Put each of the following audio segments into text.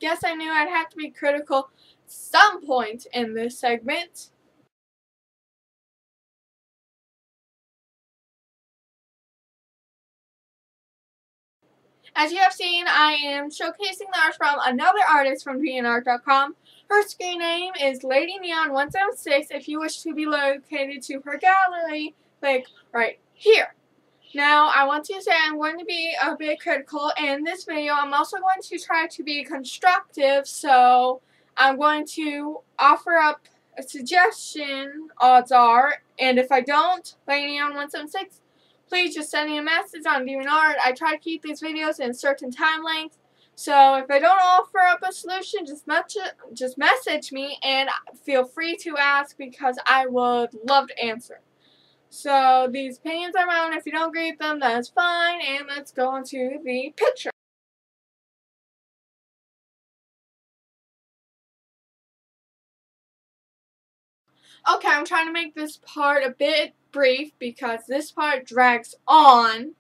guess I knew I'd have to be critical at some point in this segment. As you have seen, I am showcasing the art from another artist from DeviantArt.com. Her screen name is ladyneon176. If you wish to be located to her gallery, click right here. Now, I want to say I'm going to be a bit critical in this video. I'm also going to try to be constructive, so I'm going to offer up a suggestion, odds are, and if I don't, ladyneon176, please just send me a message on DeviantArt. I try to keep these videos in a certain time length, so if I don't offer up a solution, just message me and feel free to ask because I would love to answer. So these opinions are my own. If you don't agree with them, that's fine. And let's go on to the picture. Okay, I'm trying to make this part a bit brief because this part drags on.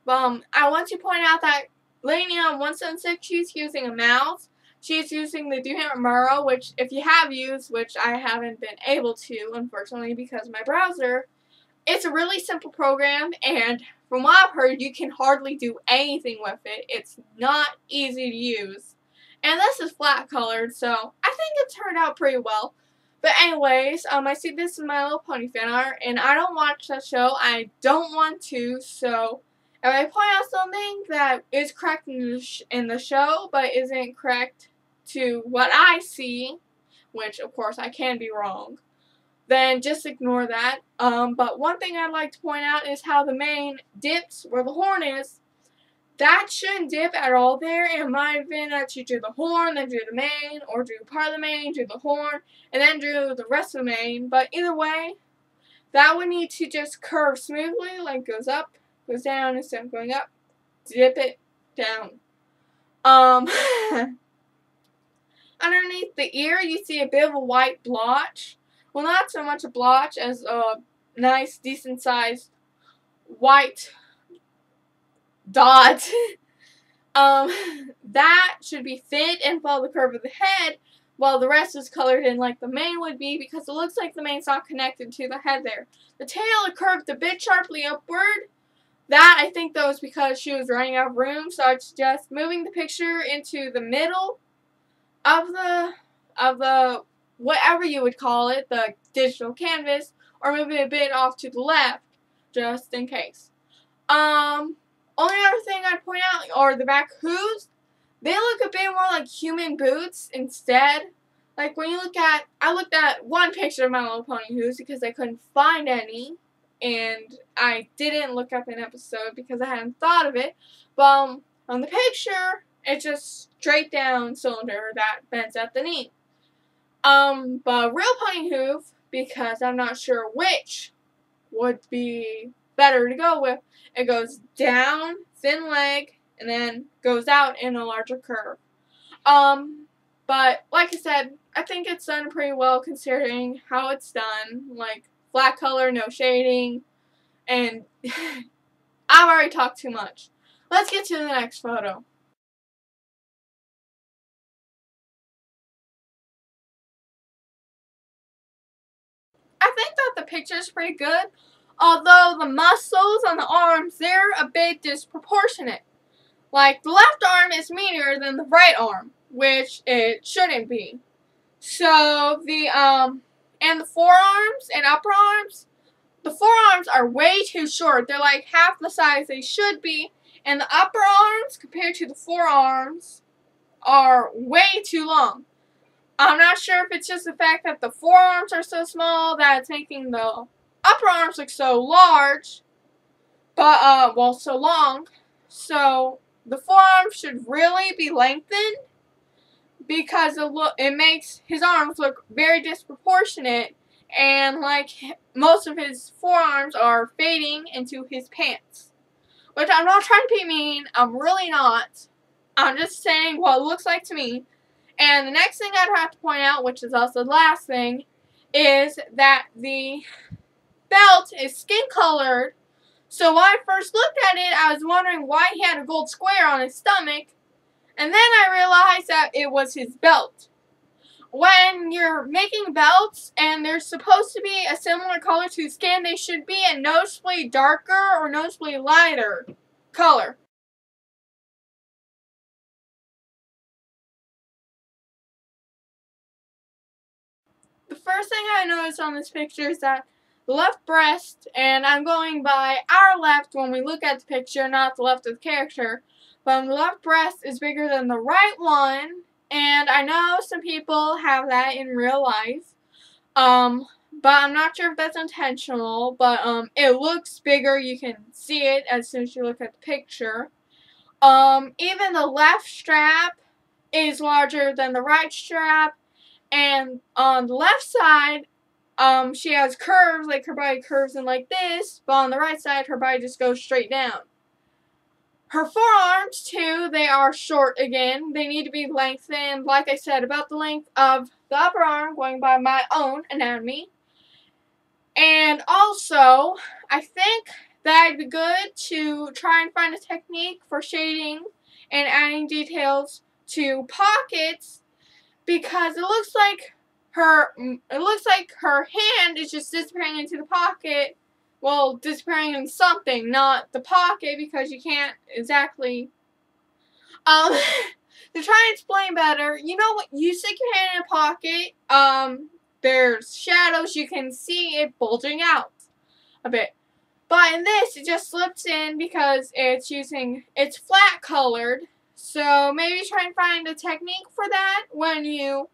I want to point out that ladyneon176, she's using a mouse. She's using the DeviantArt Miro, which if you have used, which I haven't been able to, unfortunately, because of my browser. It's a really simple program, and from what I've heard, you can hardly do anything with it. It's not easy to use. And this is flat colored, so I think it turned out pretty well. But anyways, I see this is My Little Pony fan art, and I don't watch that show. I don't want to, so if I point out something that is correct in the show, but isn't correct to what I see, which of course I can be wrong, then just ignore that. But one thing I'd like to point out is how the mane dips where the horn is. That shouldn't dip at all there. It might have been that you drew the horn, then drew the mane, or drew part of the mane, drew the horn, and then drew the rest of the mane. But either way, that would need to just curve smoothly, like goes up, goes down, instead of going up. Dip it down. Underneath the ear, you see a bit of a white blotch. Well, not so much a blotch as a nice, decent-sized white dot. That should be fit and follow the curve of the head, while the rest is colored in like the mane would be, because it looks like the mane's not connected to the head there. The tail curved a bit sharply upward. That, I think, though, is because she was running out of room, so I suggest moving the picture into the middle of the whatever you would call it, the digital canvas, or moving a bit off to the left, just in case. Only other thing I'd point out are the back hooves. They look a bit more like human boots instead. Like when you look at, I looked at one picture of My Little Pony hooves because I couldn't find any, and I didn't look up an episode because I hadn't thought of it. But on the picture, it's just straight down cylinder that bends at the knee. But real pony hoof, because I'm not sure which would be better to go with, it goes down, thin leg, and then goes out in a larger curve. But like I said, I think it's done pretty well considering how it's done. Like, flat color, no shading, and I've already talked too much. Let's get to the next photo. I think that the picture is pretty good, although the muscles on the arms, they're a bit disproportionate. Like, the left arm is meatier than the right arm, which it shouldn't be. So, and the forearms and upper arms, the forearms are way too short. They're like half the size they should be, and the upper arms, compared to the forearms, are way too long. I'm not sure if it's just the fact that the forearms are so small that it's making the upper arms look so large, but, well, so long. So, the forearms should really be lengthened because it makes his arms look very disproportionate, and like most of his forearms are fading into his pants. Which I'm not trying to be mean, I'm really not. I'm just saying what it looks like to me. And the next thing I'd have to point out, which is also the last thing, is that the belt is skin colored. So when I first looked at it, I was wondering why he had a gold square on his stomach. And then I realized that it was his belt. When you're making belts and they're supposed to be a similar color to skin, they should be a noticeably darker or noticeably lighter color. The first thing I noticed on this picture is that the left breast, and I'm going by our left when we look at the picture, not the left of the character, but the left breast is bigger than the right one, and I know some people have that in real life, but I'm not sure if that's intentional, but it looks bigger. You can see it as soon as you look at the picture. Even the left strap is larger than the right strap, and on the left side, she has curves, like her body curves in like this, but on the right side, her body just goes straight down. Her forearms, too, they are short again. They need to be lengthened, like I said, about the length of the upper arm, going by my own anatomy. And also, I think that it'd be good to try and find a technique for shading and adding details to pockets, because it looks like her hand is just disappearing into the pocket. Well, disappearing in something, not the pocket, because you can't exactly. To try and explain better, you know what? You stick your hand in a pocket. There's shadows. You can see it bulging out a bit. But in this, it just slips in because it's flat colored. So maybe try and find a technique for that when you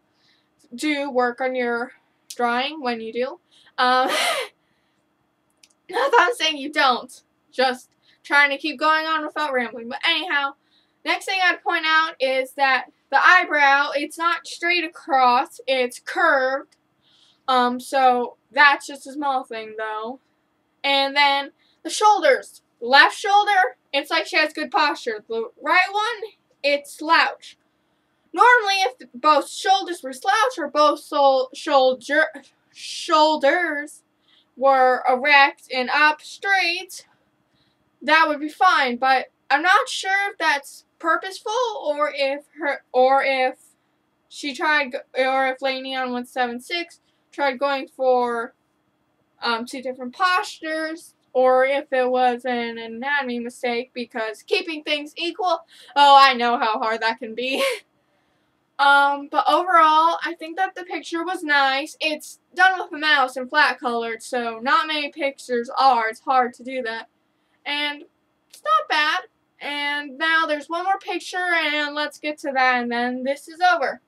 do work on your drawing, when you do. Not that I'm saying you don't. Just trying to keep going on without rambling. But anyhow, next thing I'd point out is that the eyebrow, it's not straight across, it's curved. So that's just a small thing though. And then the shoulders. Left shoulder, it's like she has good posture. The right one, it's slouch. Normally, if both shoulders were slouched or both shoulders were erect and up straight, that would be fine. But I'm not sure if that's purposeful or if ladyneon176 tried going for two different postures, or if it was an anatomy mistake, because keeping things equal, oh, I know how hard that can be. But overall, I think that the picture was nice. It's done with a mouse and flat colored, so not many pictures are. It's hard to do that. And it's not bad. And now there's one more picture, and let's get to that, and then this is over.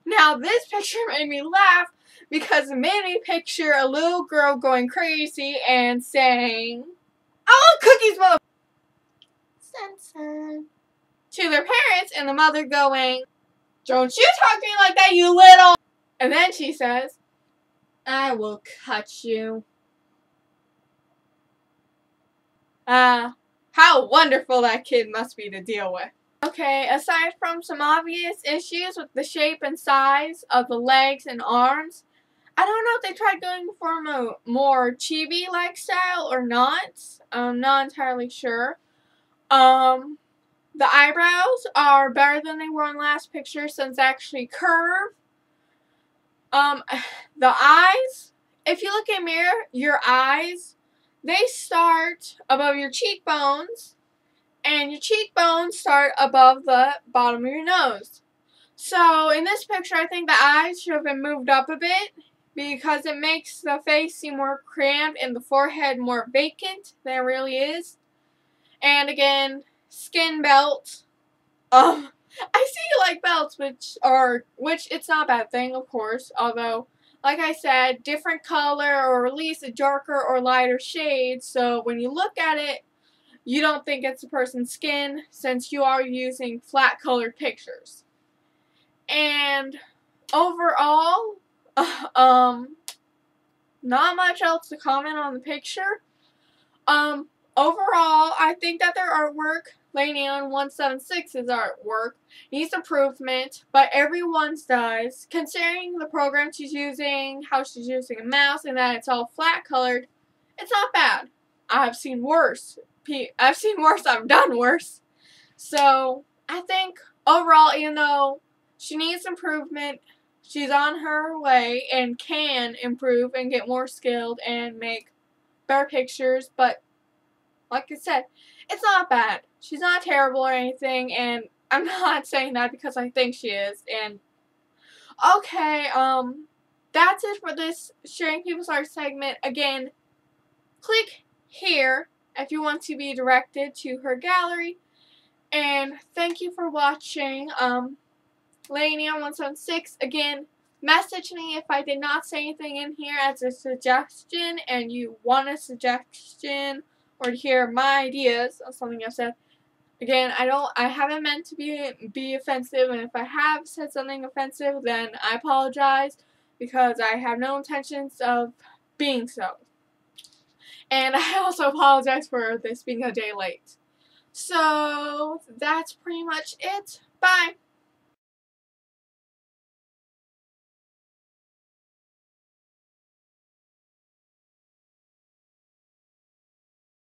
Now, this picture made me laugh because it made me picture a little girl going crazy and saying, "I want cookies, mother." Censored. To their parents, and the mother going, "Don't you talk to me like that, you little." And then she says, "I will cut you." How wonderful that kid must be to deal with. Okay, aside from some obvious issues with the shape and size of the legs and arms, I don't know if they tried going for a more chibi-like style or not. I'm not entirely sure. The eyebrows are better than they were in the last picture since they actually curve. The eyes, if you look in a mirror, your eyes, they start above your cheekbones, and your cheekbones start above the bottom of your nose. So in this picture, I think the eyes should have been moved up a bit because it makes the face seem more cramped and the forehead more vacant than it really is. And again, skin belt. I see you like belts, which it's not a bad thing, of course, although, like I said, different color or at least a darker or lighter shade, so when you look at it, you don't think it's a person's skin since you are using flat colored pictures. And overall, not much else to comment on the picture. Overall, I think that their artwork, ladyneon176's artwork, needs improvement, but everyone's does. Considering the program she's using, how she's using a mouse, and that it's all flat colored, It's not bad. I've seen worse. I've seen worse. I've done worse. So, I think overall, even though she needs improvement, she's on her way and can improve and get more skilled and make better pictures. But, like I said, it's not bad. She's not terrible or anything, and I'm not saying that because I think she is. And, okay, that's it for this Sharing People's Art segment. Again, click here if you want to be directed to her gallery. And thank you for watching. ladyneon176. Again, message me if I did not say anything in here as a suggestion and you want a suggestion or to hear my ideas on something I've said. Again, I haven't meant to be offensive, and if I have said something offensive, then I apologize because I have no intentions of being so. And I also apologize for this being a day late. So, that's pretty much it. Bye!